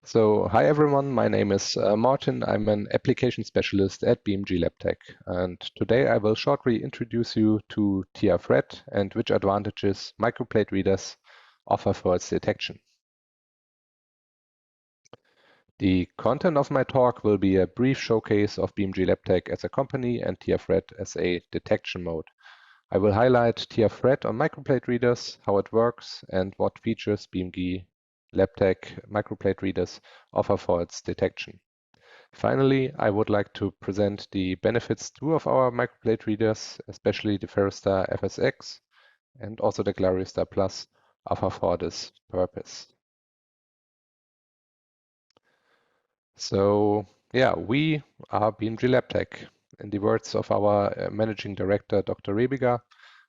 So, hi everyone, my name is Martin. I'm an application specialist at BMG LABTECH, and today I will shortly introduce you to PHERAstar and which advantages microplate readers offer for its detection. The content of my talk will be a brief showcase of BMG LABTECH as a company and PHERAstar as a detection mode. I will highlight PHERAstar on microplate readers, how it works, and what features BMG LABTECH microplate readers offer for its detection. Finally, I would like to present the benefits too of our microplate readers, especially the PHERAstar FSX and also the CLARIOstar Plus offer for this purpose. So yeah, we are BMG LABTECH. In the words of our managing director, Dr. Rebiger,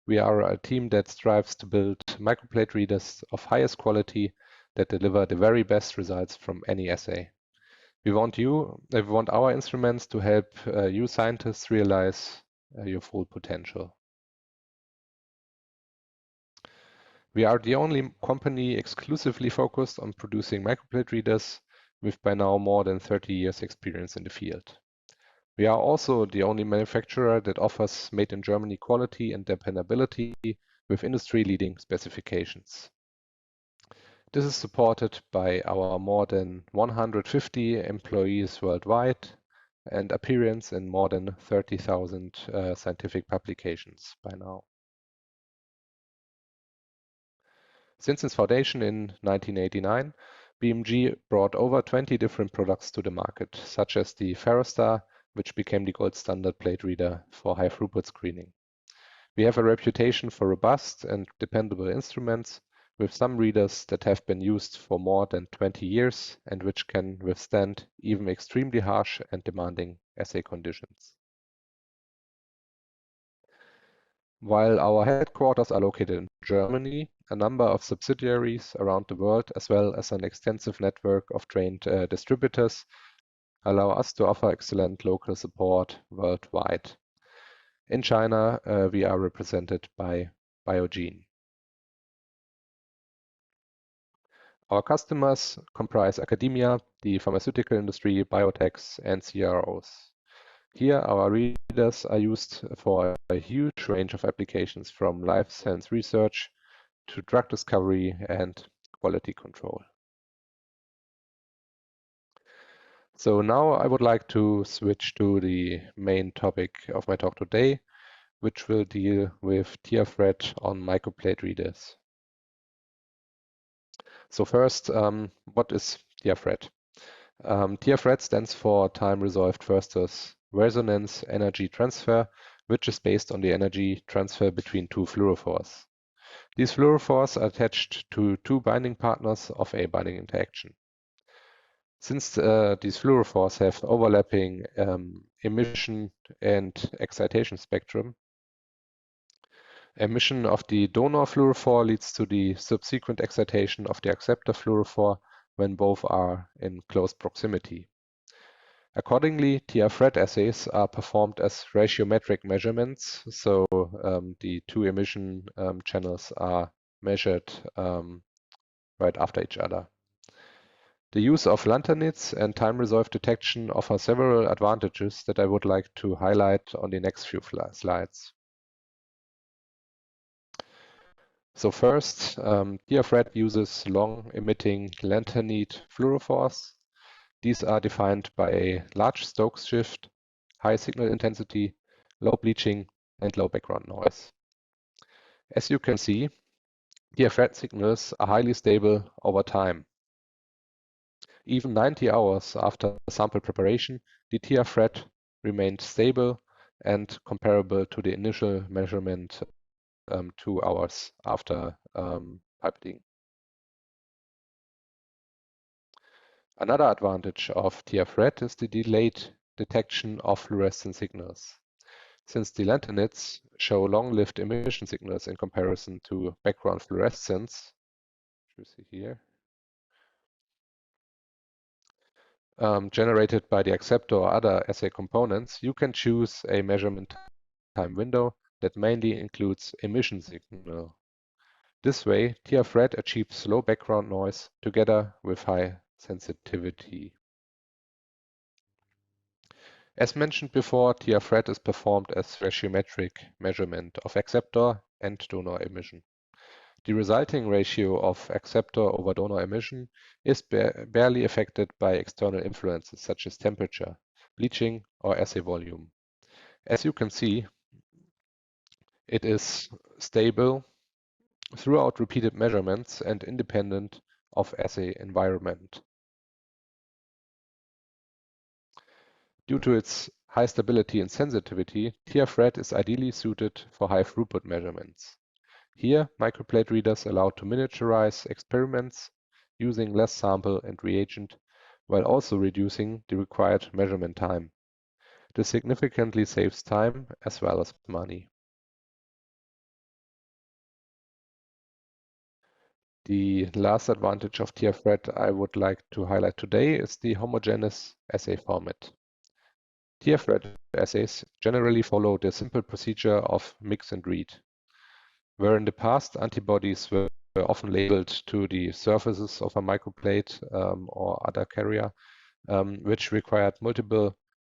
we are a team that strives to build microplate readers of highest quality that deliver the very best results from any assay. We want our instruments to help you scientists realize your full potential. We are the only company exclusively focused on producing microplate readers with by now more than 30 years experience in the field. We are also the only manufacturer that offers made in Germany quality and dependability with industry-leading specifications. This is supported by our more than 150 employees worldwide and appearance in more than 30,000 scientific publications by now. Since its foundation in 1989, BMG brought over 20 different products to the market, such as the PHERAstar, which became the gold standard plate reader for high throughput screening. We have a reputation for robust and dependable instruments, with some readers that have been used for more than 20 years and which can withstand even extremely harsh and demanding assay conditions. While our headquarters are located in Germany, a number of subsidiaries around the world, as well as an extensive network of trained distributors, allow us to offer excellent local support worldwide. In China, we are represented by Biogene. Our customers comprise academia, the pharmaceutical industry, biotechs, and CROs. Here, our readers are used for a huge range of applications from life science research to drug discovery and quality control. So now I would like to switch to the main topic of my talk today, which will deal with PHERAstar on microplate readers. So first, what is PHERAstar? PHERAstar stands for time-resolved versus resonance energy transfer, which is based on the energy transfer between two fluorophores. These fluorophores are attached to two binding partners of a binding interaction. Since these fluorophores have overlapping emission and excitation spectrum, emission of the donor fluorophore leads to the subsequent excitation of the acceptor fluorophore when both are in close proximity. Accordingly, PHERAstar assays are performed as ratiometric measurements, so the two emission channels are measured right after each other. The use of lanthanides and time-resolved detection offer several advantages that I would like to highlight on the next few slides. So first, PHERAstar uses long-emitting lanthanide fluorophores. These are defined by a large Stokes shift, high signal intensity, low bleaching, and low background noise. As you can see, PHERAstar signals are highly stable over time. Even 90 hours after sample preparation, the PHERAstar remained stable and comparable to the initial measurement 2 hours after pipetting. Another advantage of PHERAstar is the delayed detection of fluorescent signals. Since the lanthanides show long-lived emission signals in comparison to background fluorescence, which you see here, generated by the acceptor or other assay components, you can choose a measurement time window that mainly includes emission signal. This way, PHERAstar achieves low background noise together with high sensitivity. As mentioned before, TR-FRET is performed as ratiometric measurement of acceptor and donor emission. The resulting ratio of acceptor over donor emission is barely affected by external influences such as temperature, bleaching, or assay volume. As you can see, it is stable throughout repeated measurements and independent of assay environment. Due to its high stability and sensitivity, TR-FRET is ideally suited for high throughput measurements. Here, microplate readers allow to miniaturize experiments using less sample and reagent, while also reducing the required measurement time. This significantly saves time as well as money. The last advantage of TR-FRET I would like to highlight today is the homogeneous assay format. TR-FRET assays generally follow the simple procedure of mix and read, where in the past antibodies were often labeled to the surfaces of a microplate or other carrier, which required multiple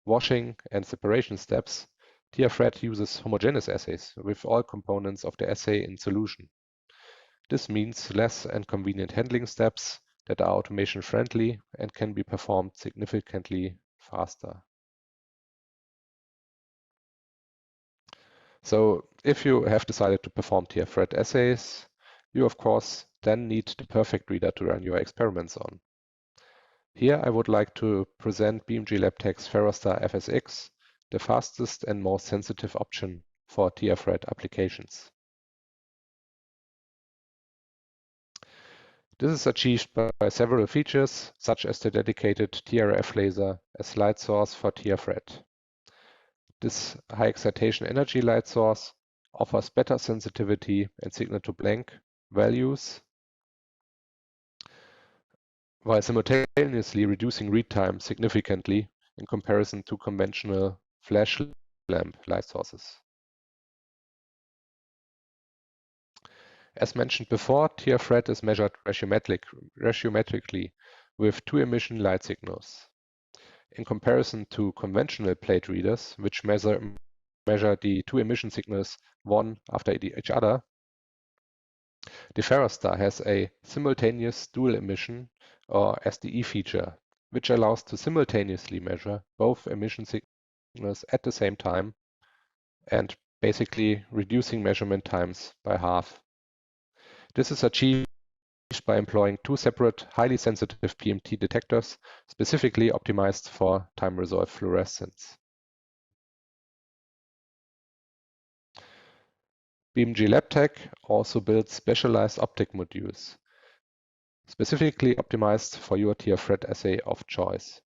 washing and separation steps. TR-FRET uses homogeneous assays with all components of the assay in solution. This means less and convenient handling steps that are automation friendly and can be performed significantly faster. So if you have decided to perform TR-FRET assays, you of course then need the perfect reader to run your experiments on. Here I would like to present BMG LABTECH's PHERAstar FSX, the fastest and most sensitive option for TR-FRET applications. This is achieved by several features, such as the dedicated TRF laser as light source for TR-FRET. This high excitation energy light source offers better sensitivity and signal to blank values, while simultaneously reducing read time significantly in comparison to conventional flash lamp light sources. As mentioned before, TR-FRET is measured ratiometrically with two emission light signals. In comparison to conventional plate readers, which measure the two emission signals one after each other, the PHERAstar has a simultaneous dual emission or SDE feature, which allows to simultaneously measure both emission signals at the same time and basically reducing measurement times by half. This is achieved by employing two separate, highly sensitive PMT detectors, specifically optimized for time-resolved fluorescence. BMG LABTECH also builds specialized optic modules, specifically optimized for your TR-FRET assay of choice.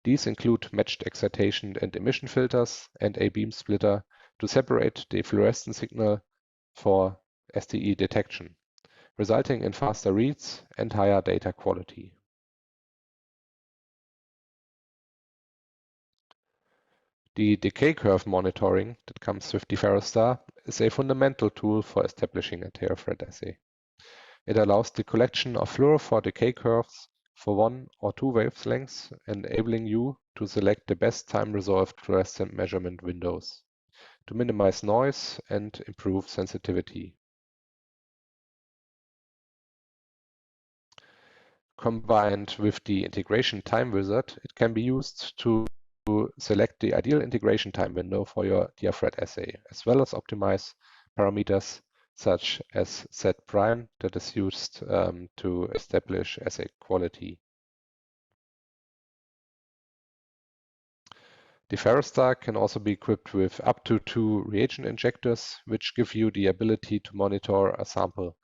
These include matched excitation and emission filters and a beam splitter to separate the fluorescent signal for SDE detection, resulting in faster reads and higher data quality. The decay curve monitoring that comes with the PHERAstar is a fundamental tool for establishing a TR-FRET assay. It allows the collection of fluorophore decay curves for one or two wavelengths, enabling you to select the best time-resolved fluorescent measurement windows to minimize noise and improve sensitivity. Combined with the integration time wizard, it can be used to select the ideal integration time window for your TR-FRET assay, as well as optimize parameters such as Z prime that is used to establish assay quality. The PHERAstar can also be equipped with up to 2 reagent injectors, which give you the ability to monitor a sample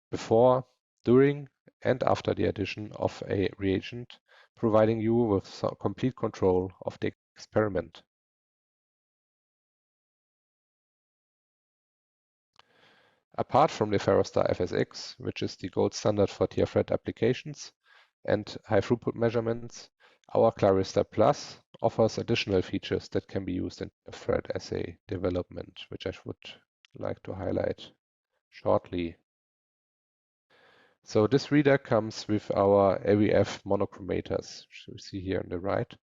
before, during, and after the addition of a reagent, providing you with complete control of the experiment. Apart from the PHERAstar FSX, which is the gold standard for TR-FRET applications and high throughput measurements, our CLARIOstar Plus offers additional features that can be used in TR-FRET assay development, which I would like to highlight shortly. So this reader comes with our AVF monochromators, which you see here on the right.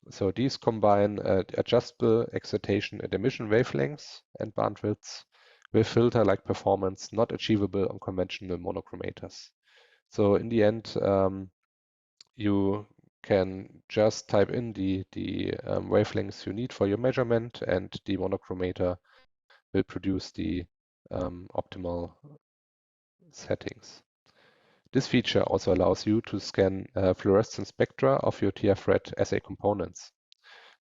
So these combine adjustable excitation and emission wavelengths and bandwidths with filter-like performance not achievable on conventional monochromators. So in the end, you can just type in the wavelengths you need for your measurement, and the monochromator will produce the optimal settings. This feature also allows you to scan fluorescence spectra of your TF-red assay components.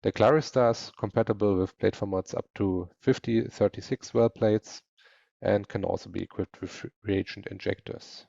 The CLARIostar is compatible with plate formats up to 5036 well plates and can also be equipped with reagent injectors.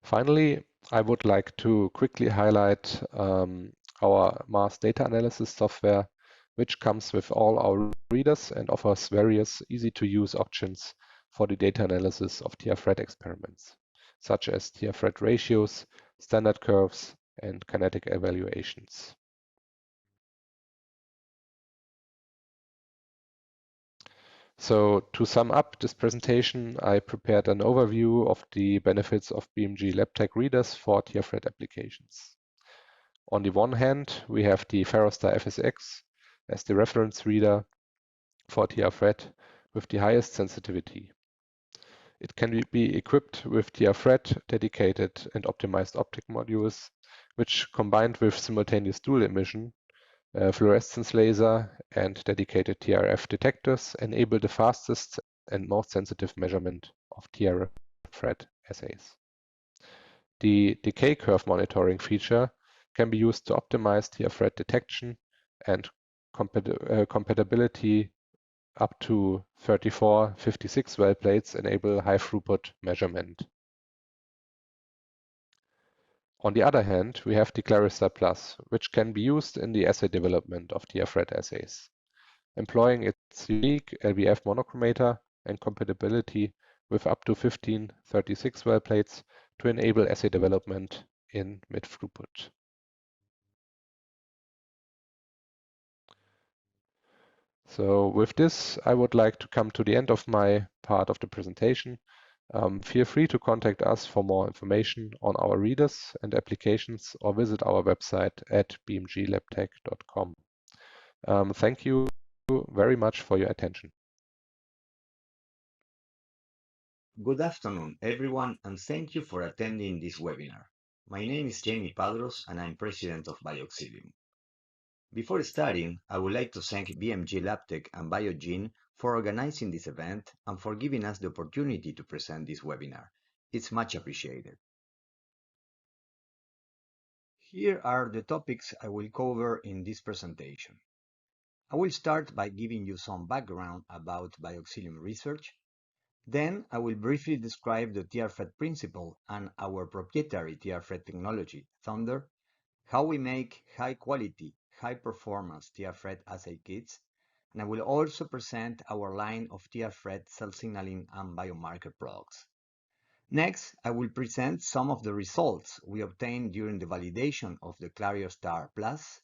Finally, I would like to quickly highlight our mass data analysis software, which comes with all our readers and offers various easy-to-use options for the data analysis of TF-red experiments, such as TF-red ratios, standard curves, and kinetic evaluations. So to sum up this presentation, I prepared an overview of the benefits of BMG LABTECH readers for TF-red applications. On the one hand, we have the PHERAstar FSX as the reference reader for TF-red with the highest sensitivity. It can be equipped with TF-red dedicated and optimized optic modules, which combined with simultaneous dual emission, fluorescence laser, and dedicated TRF detectors enable the fastest and most sensitive measurement of TF-red assays. The decay curve monitoring feature can be used to optimize TF-red detection and compatibility up to 3456 well plates enable high throughput measurement. On the other hand, we have the CLARIostar Plus, which can be used in the assay development of TF-red assays, employing its unique LVF monochromator and compatibility with up to 1536 well plates to enable assay development in mid throughput. So with this, I would like to come to the end of my part of the presentation. Feel free to contact us for more information on our readers and applications, or visit our website at bmglabtech.com. Thank you very much for your attention. Good afternoon, everyone, and thank you for attending this webinar. My name is Jaime Padrós, and I'm president of Bioxilium. Before starting, I would like to thank BMG LABTECH and Biogene for organizing this event and for giving us the opportunity to present this webinar. It's much appreciated. Here are the topics I will cover in this presentation. I will start by giving you some background about Bioxilium research. Then I will briefly describe the TF-red principle and our proprietary TF-red technology, Thunder, how we make high-quality, high-performance TF-red assay kits, and I will also present our line of TF-red cell signaling and biomarker products. Next, I will present some of the results we obtained during the validation of the CLARIostar Plus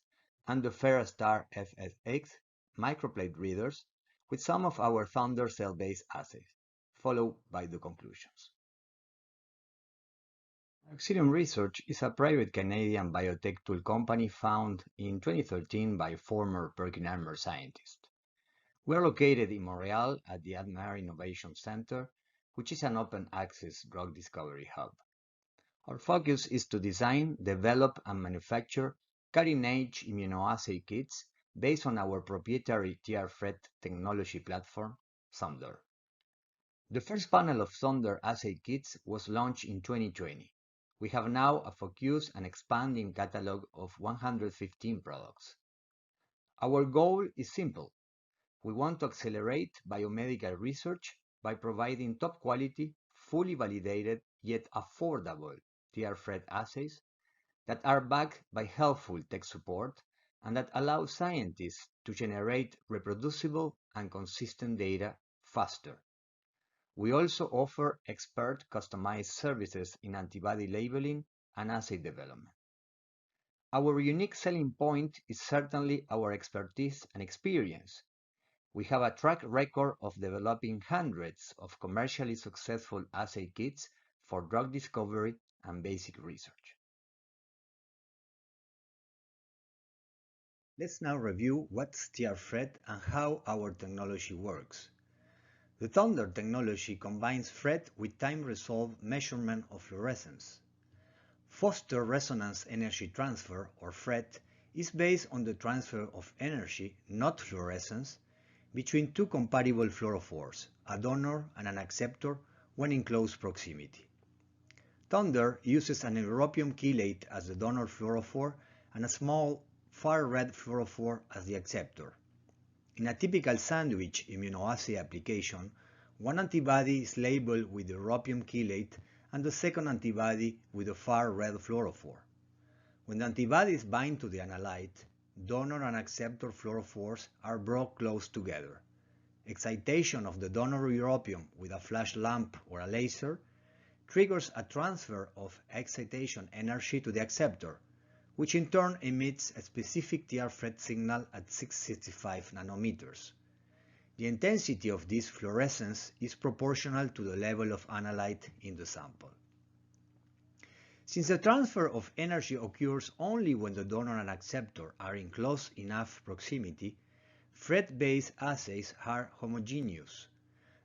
and the PHERAstar FSX microplate readers with some of our Thunder cell-based assays, followed by the conclusions. Bioxilium Research is a private Canadian biotech tool company founded in 2013 by former PerkinElmer scientists. We are located in Montreal at the ADMAR Innovation Center, which is an open-access drug discovery hub. Our focus is to design, develop, and manufacture cutting-edge immunoassay kits based on our proprietary TF-red technology platform, Thunder. The first panel of Thunder assay kits was launched in 2020. We have now a focused and expanding catalog of 115 products. Our goal is simple. We want to accelerate biomedical research by providing top quality, fully validated, yet affordable TF-red assays that are backed by helpful tech support and that allow scientists to generate reproducible and consistent data faster. We also offer expert customized services in antibody labeling and assay development. Our unique selling point is certainly our expertise and experience. We have a track record of developing hundreds of commercially successful assay kits for drug discovery and basic research. Let's now review what's TR-FRET and how our technology works. The Thunder technology combines FRET with time-resolved measurement of fluorescence. Foster resonance energy transfer, or FRET, is based on the transfer of energy, not fluorescence, between two compatible fluorophores, a donor and an acceptor, when in close proximity. Thunder uses an europium chelate as the donor fluorophore and a small far-red fluorophore as the acceptor. In a typical sandwich immunoassay application, one antibody is labeled with the europium chelate and the second antibody with the far-red fluorophore. When the antibodies bind to the analyte, donor and acceptor fluorophores are brought close together. Excitation of the donor europium with a flash lamp or a laser triggers a transfer of excitation energy to the acceptor, which in turn emits a specific TR-FRET signal at 665 nanometers. The intensity of this fluorescence is proportional to the level of analyte in the sample. Since the transfer of energy occurs only when the donor and acceptor are in close enough proximity, FRET-based assays are homogeneous.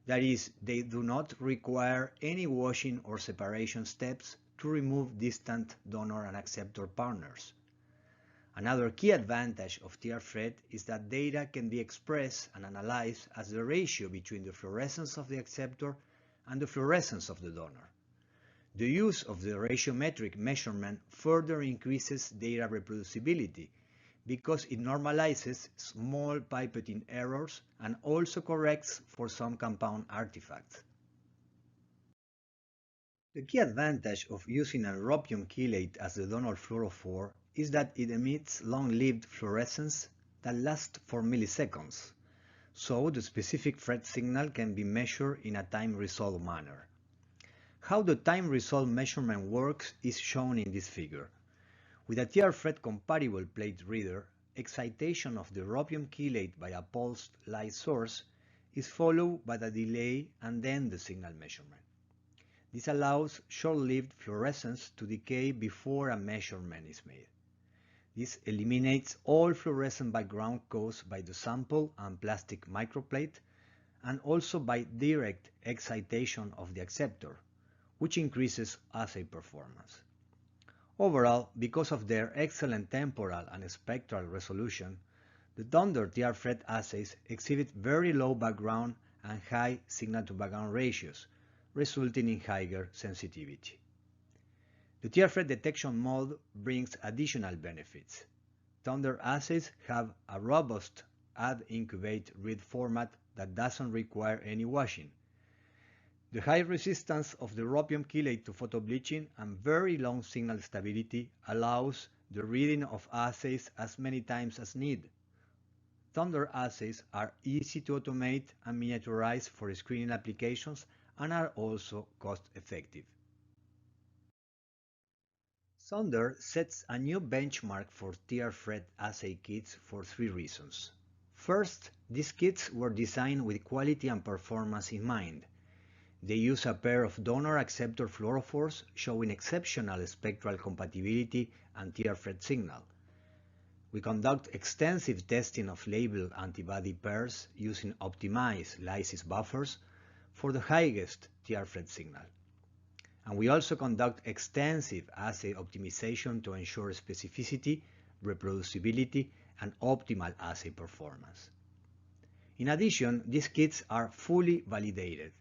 That is, they do not require any washing or separation steps to remove distant donor and acceptor partners. Another key advantage of TR-FRET is that data can be expressed and analyzed as the ratio between the fluorescence of the acceptor and the fluorescence of the donor. The use of the ratiometric measurement further increases data reproducibility because it normalizes small pipetting errors and also corrects for some compound artifacts. The key advantage of using a europium chelate as the donor fluorophore is that it emits long-lived fluorescence that lasts for milliseconds, so the specific FRET signal can be measured in a time-resolved manner. How the time-resolved measurement works is shown in this figure. With a TR-FRET compatible plate reader, excitation of the europium chelate by a pulsed light source is followed by the delay and then the signal measurement. This allows short-lived fluorescence to decay before a measurement is made. This eliminates all fluorescent background caused by the sample and plastic microplate and also by direct excitation of the acceptor, which increases assay performance. Overall, because of their excellent temporal and spectral resolution, the Thunder TR-FRET assays exhibit very low background and high signal-to-background ratios, resulting in higher sensitivity. The TR-FRET detection mode brings additional benefits. Thunder assays have a robust add-incubate-read format that doesn't require any washing. The high resistance of the europium chelate to photobleaching and very long signal stability allows the reading of assays as many times as needed. Thunder assays are easy to automate and miniaturize for screening applications and are also cost-effective. Thunder sets a new benchmark for TR-FRET assay kits for three reasons. First, these kits were designed with quality and performance in mind. They use a pair of donor-acceptor fluorophores showing exceptional spectral compatibility and TR-FRET signal. We conduct extensive testing of labeled antibody pairs using optimized lysis buffers for the highest TR-FRET signal. And we also conduct extensive assay optimization to ensure specificity, reproducibility, and optimal assay performance. In addition, these kits are fully validated.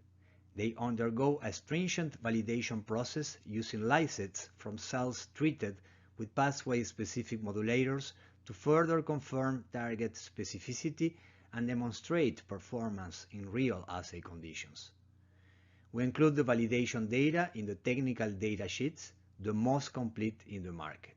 They undergo a stringent validation process using lysets from cells treated with pathway-specific modulators to further confirm target specificity and demonstrate performance in real assay conditions. We include the validation data in the technical data sheets, the most complete in the market.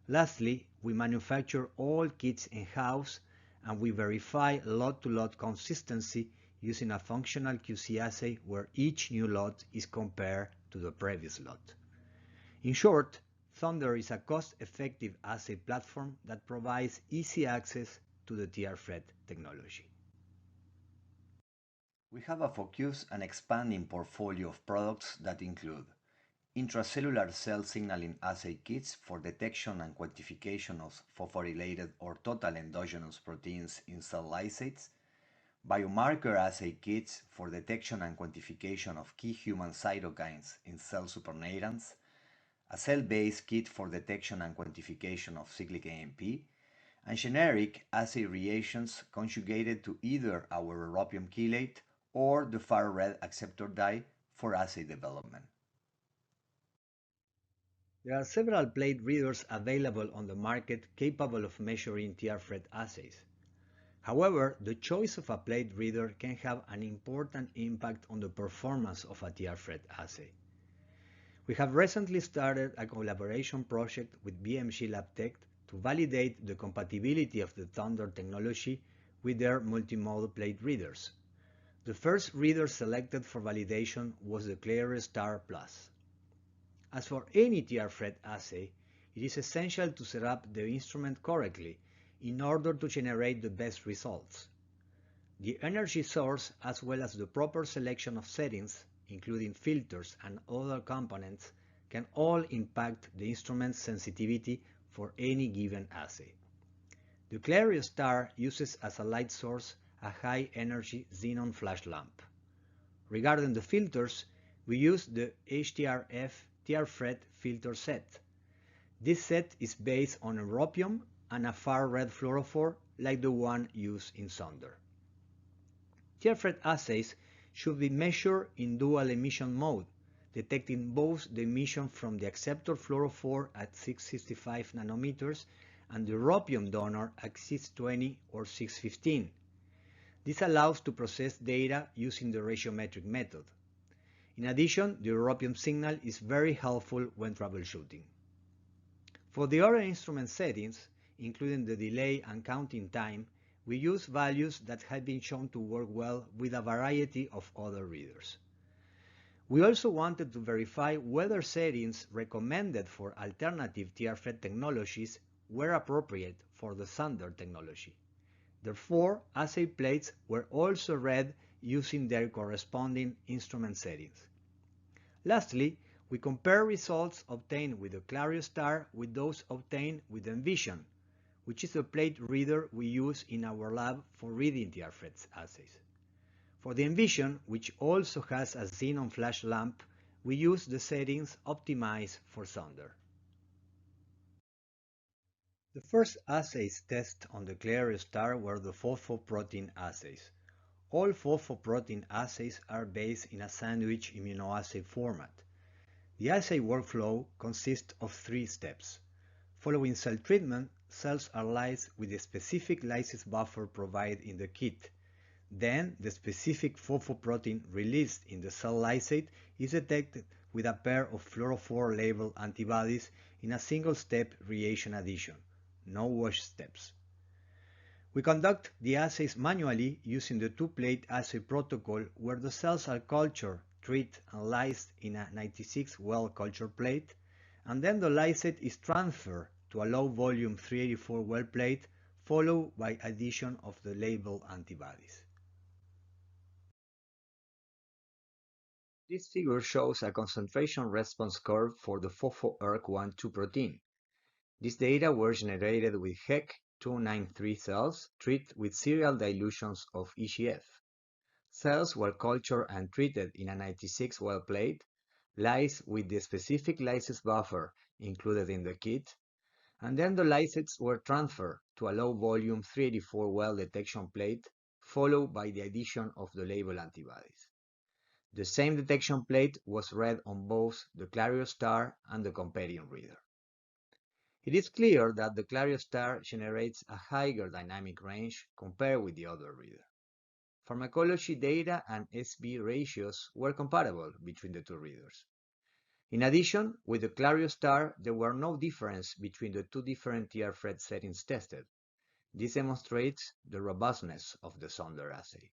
Lastly, we manufacture all kits in-house and we verify lot-to-lot consistency using a functional QC assay where each new lot is compared to the previous lot. In short, Thunder is a cost-effective assay platform that provides easy access to the TR-FRET technology. We have a focused and expanding portfolio of products that include intracellular cell signaling assay kits for detection and quantification of phosphorylated or total endogenous proteins in cell lysates, biomarker assay kits for detection and quantification of key human cytokines in cell supernatants, a cell-based kit for detection and quantification of cyclic AMP, and generic assay reagents conjugated to either our europium chelate or the far red acceptor dye for assay development. There are several plate readers available on the market capable of measuring TR-FRET assays. However, the choice of a plate reader can have an important impact on the performance of a TR-FRET assay. We have recently started a collaboration project with BMG LABTECH to validate the compatibility of the Thunder technology with their multimodal plate readers. The first reader selected for validation was the CLARIOstar Plus. As for any TR-FRET assay, it is essential to set up the instrument correctly in order to generate the best results. The energy source as well as the proper selection of settings, including filters and other components, can all impact the instrument's sensitivity for any given assay. The CLARIOstar uses as a light source a high-energy xenon flash lamp. Regarding the filters, we use the HTRF TR-FRET filter set. This set is based on europium and a far red fluorophore like the one used in Sonder. TR-FRET assays should be measured in dual emission mode, detecting both the emission from the acceptor fluorophore at 665 nanometers and the europium donor at 620 or 615. This allows to process data using the ratiometric method. In addition, the europium signal is very helpful when troubleshooting. For the other instrument settings, including the delay and counting time, we use values that have been shown to work well with a variety of other readers. We also wanted to verify whether settings recommended for alternative TR-FRET technologies were appropriate for the Thunder technology. Therefore, assay plates were also read using their corresponding instrument settings. Lastly, we compare results obtained with the CLARIOstar with those obtained with Envision, which is the plate reader we use in our lab for reading TR-FRET assays. For the Envision, which also has a xenon flash lamp, we use the settings optimized for Thunder. The first assays tested on the CLARIOstar were the phosphoprotein assays. All phosphoprotein assays are based in a sandwich immunoassay format. The assay workflow consists of 3 steps. Following cell treatment, cells are lysed with the specific lysis buffer provided in the kit. Then, the specific phosphoprotein released in the cell lysate is detected with a pair of fluorophore-labeled antibodies in a single-step reagent addition, no wash steps. We conduct the assays manually using the 2-plate assay protocol where the cells are cultured, treated, and lysed in a 96-well culture plate, and then the lysate is transferred to a low-volume 384 well plate, followed by addition of the labeled antibodies. This figure shows a concentration response curve for the phospho-ERK1/2 protein. These data were generated with HEK293 cells treated with serial dilutions of EGF. Cells were cultured and treated in a 96-well plate, lysed with the specific lysis buffer included in the kit, and then the lysates were transferred to a low-volume 384 well detection plate, followed by the addition of the labeled antibodies. The same detection plate was read on both the CLARIOstar and the companion reader. It is clear that the CLARIOstar generates a higher dynamic range compared with the other reader. Pharmacology data and SV ratios were comparable between the 2 readers. In addition, with the CLARIOstar, there were no difference between the 2 different TR-FRET settings tested. This demonstrates the robustness of the Thunder assay.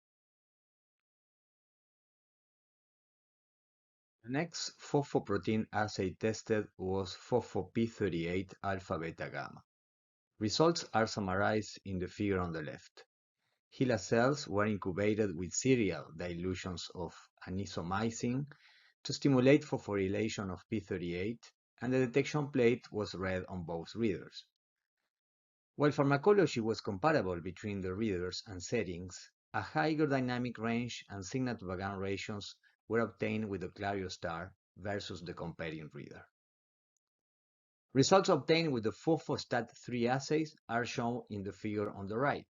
The next phosphoprotein assay tested was phospho-P38 alpha beta gamma. Results are summarized in the figure on the left. HeLa cells were incubated with serial dilutions of anisomycin to stimulate phosphorylation of P38, and the detection plate was read on both readers. While pharmacology was comparable between the readers and settings, a higher dynamic range and signal-to-background ratios were obtained with the CLARIOstar versus the comparing reader. Results obtained with the phosphostat-3 assays are shown in the figure on the right.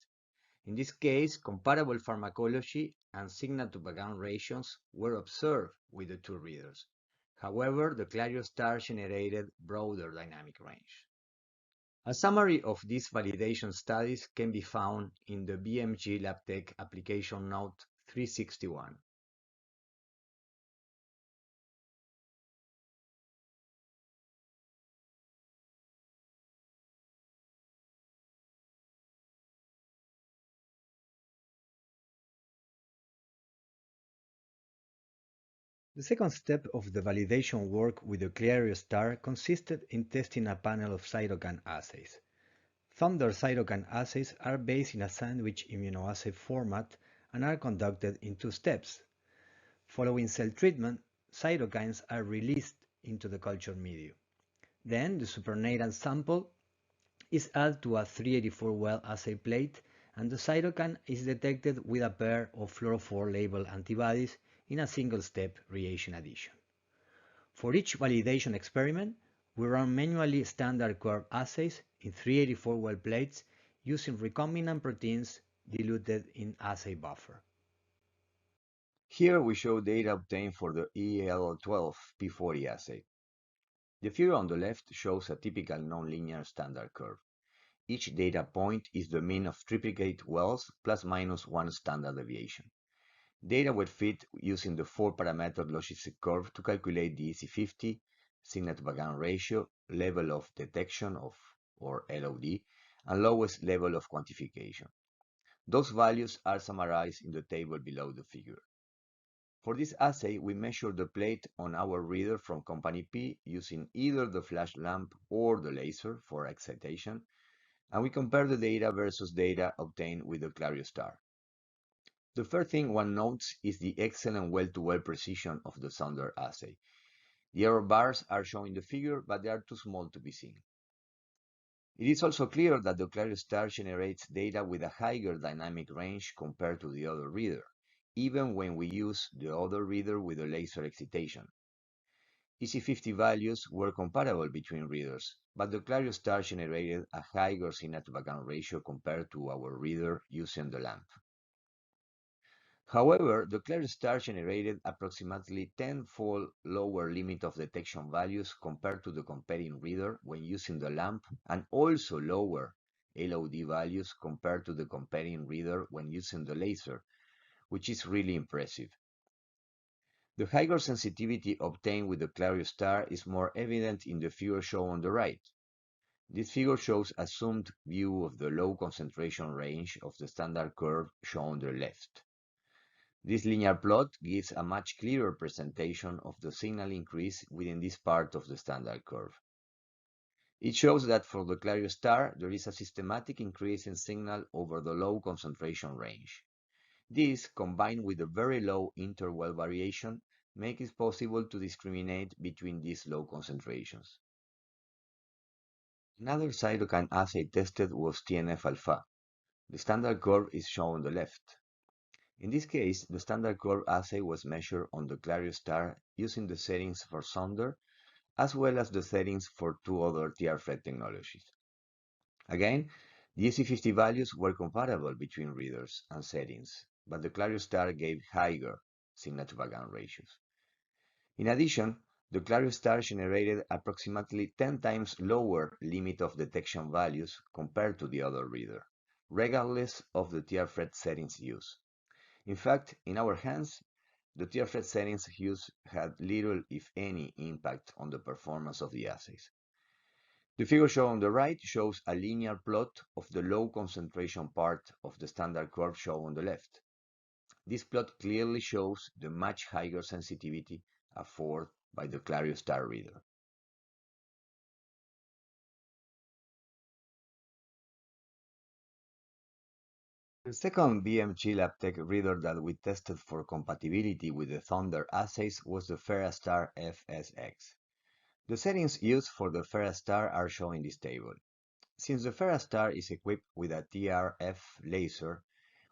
In this case, comparable pharmacology and signal-to-background ratios were observed with the two readers. However, the CLARIOstar generated broader dynamic range. A summary of these validation studies can be found in the BMG LABTECH application note 361. The second step of the validation work with the CLARIOstar consisted in testing a panel of cytokine assays. Thunder cytokine assays are based in a sandwich immunoassay format and are conducted in two steps. Following cell treatment, cytokines are released into the culture medium. Then the supernatant sample is added to a 384-well assay plate, and the cytokine is detected with a pair of fluorophore labeled antibodies in a single-step reagent addition. For each validation experiment, we run manually standard curve assays in 384-well plates using recombinant proteins diluted in assay buffer. Here we show data obtained for the EL12 P40 assay. The figure on the left shows a typical nonlinear standard curve. Each data point is the mean of triplicate wells plus minus one standard deviation. Data were fed using the 4-parameter logistic curve to calculate the EC50, signal-to-background ratio, level of detection of, or LOD, and lowest level of quantification. Those values are summarized in the table below the figure. For this assay, we measure the plate on our reader from company P using either the flash lamp or the laser for excitation, and we compare the data versus data obtained with the CLARIOstar. The first thing one notes is the excellent well-to-well precision of the Thunder assay. The error bars are shown in the figure, but they are too small to be seen. It is also clear that the CLARIOstar generates data with a higher dynamic range compared to the other reader, even when we use the other reader with a laser excitation. EC50 values were comparable between readers, but the CLARIOstar generated a higher signal-to-background ratio compared to our reader using the lamp. However, the CLARIOstar generated approximately 10-fold lower limit of detection values compared to the comparing reader when using the lamp, and also lower LOD values compared to the comparing reader when using the laser, which is really impressive. The higher sensitivity obtained with the CLARIOstar is more evident in the figure shown on the right. This figure shows a zoomed view of the low concentration range of the standard curve shown on the left. This linear plot gives a much clearer presentation of the signal increase within this part of the standard curve. It shows that for the CLARIOstar, there is a systematic increase in signal over the low concentration range. This, combined with a very low interwell variation, makes it possible to discriminate between these low concentrations. Another cytokine assay tested was TNF-alpha. The standard curve is shown on the left. In this case, the standard curve assay was measured on the CLARIOstar using the settings for Thunder, as well as the settings for two other TR-FRET technologies. Again, the EC50 values were comparable between readers and settings, but the CLARIOstar gave higher signal-to-background ratios. In addition, the CLARIOstar generated approximately 10 times lower limit of detection values compared to the other reader, regardless of the TR-FRET settings used. In fact, in our hands, the TR-FRET settings used had little, if any, impact on the performance of the assays. The figure shown on the right shows a linear plot of the low concentration part of the standard curve shown on the left. This plot clearly shows the much higher sensitivity afforded by the CLARIOstar reader. The second BMG LABTECH reader that we tested for compatibility with the Thunder assays was the PHERAstar FSX. The settings used for the PHERAstar are shown in this table. Since the PHERAstar is equipped with a TRF laser,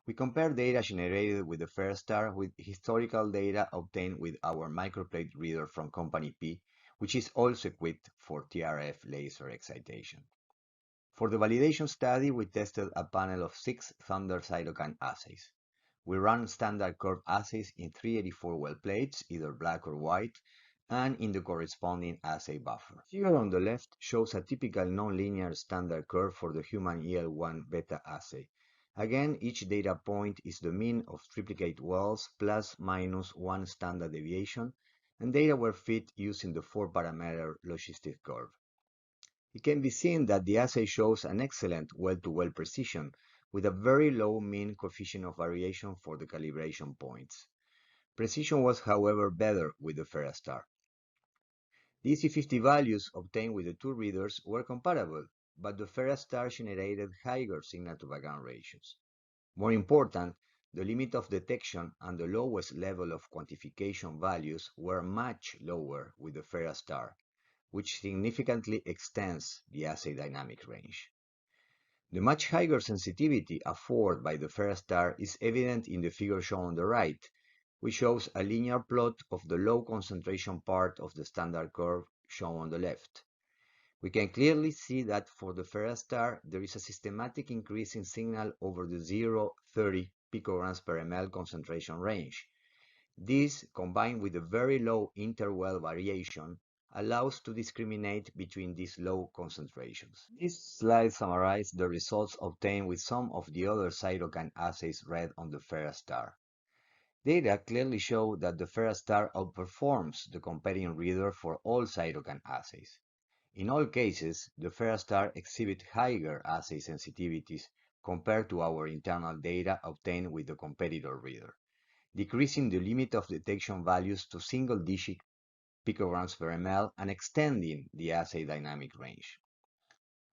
we compare data generated with the PHERAstar with historical data obtained with our microplate reader from Company P, which is also equipped for TRF laser excitation. For the validation study, we tested a panel of 6 Thunder cytokine assays. We ran standard curve assays in 384 well plates, either black or white, and in the corresponding assay buffer. The figure on the left shows a typical nonlinear standard curve for the human EL1 beta assay. Again, each data point is the mean of triplicate wells plus minus 1 standard deviation, and data were fit using the 4-parameter logistic curve. It can be seen that the assay shows an excellent well-to-well precision with a very low mean coefficient of variation for the calibration points. Precision was, however, better with the PHERAstar. The EC50 values obtained with the two readers were comparable, but the PHERAstar generated higher signal-to-background ratios. More important, the limit of detection and the lowest level of quantification values were much lower with the PHERAstar, which significantly extends the assay dynamic range. The much higher sensitivity afforded by the PHERAstar is evident in the figure shown on the right, which shows a linear plot of the low concentration part of the standard curve shown on the left. We can clearly see that for the PHERAstar there is a systematic increase in signal over the 0-30 picograms per ml concentration range. This, combined with the very low interwell variation, allows to discriminate between these low concentrations. This slide summarizes the results obtained with some of the other cytokine assays read on the PHERAstar. Data clearly show that the PHERAstar outperforms the competing reader for all cytokine assays. In all cases, the PHERAstar exhibits higher assay sensitivities compared to our internal data obtained with the competitor reader, decreasing the limit of detection values to single-digit picograms per ml and extending the assay dynamic range.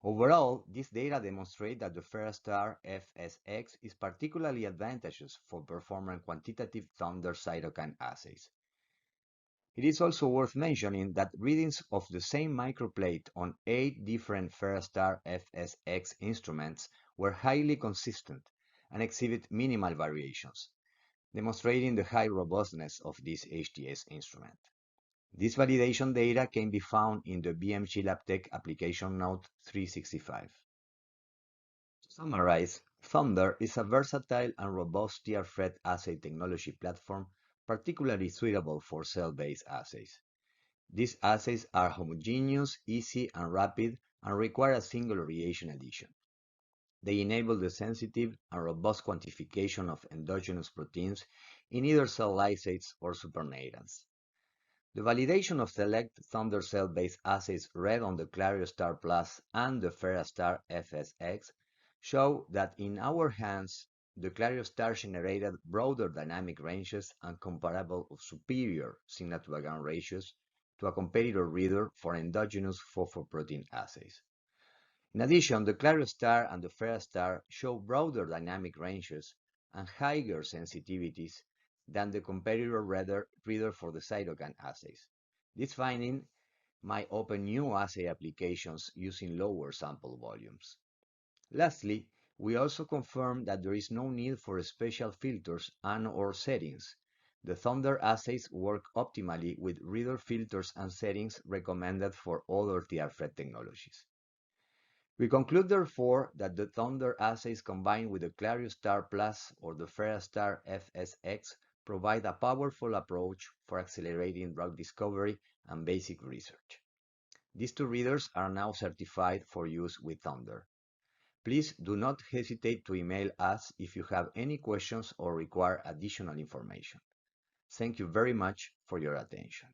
Overall, this data demonstrate that the PHERAstar FSX is particularly advantageous for performing quantitative Thunder cytokine assays. It is also worth mentioning that readings of the same microplate on 8 different PHERAstar FSX instruments were highly consistent and exhibit minimal variations, demonstrating the high robustness of this HTS instrument. This validation data can be found in the BMG LABTECH application note 365. To summarize, Thunder is a versatile and robust TR-FRET assay technology platform particularly suitable for cell-based assays. These assays are homogeneous, easy, and rapid, and require a single reagent addition. They enable the sensitive and robust quantification of endogenous proteins in either cell lysates or supernatants. The validation of select Thunder cell-based assays read on the CLARIOstar Plus and the PHERAstar FSX show that in our hands, the CLARIOstar generated broader dynamic ranges and comparable or superior signal-to-background ratios to a competitor reader for endogenous phosphoprotein assays. In addition, the CLARIOstar and the PHERAstar show broader dynamic ranges and higher sensitivities than the competitor reader for the cytokine assays. This finding might open new assay applications using lower sample volumes. Lastly, we also confirm that there is no need for special filters and/or settings. The Thunder assays work optimally with reader filters and settings recommended for other TR-FRET technologies. We conclude, therefore, that the Thunder assays combined with the CLARIOstar Plus or the PHERAstar FSX provide a powerful approach for accelerating drug discovery and basic research. These two readers are now certified for use with Thunder. Please do not hesitate to email us if you have any questions or require additional information. Thank you very much for your attention.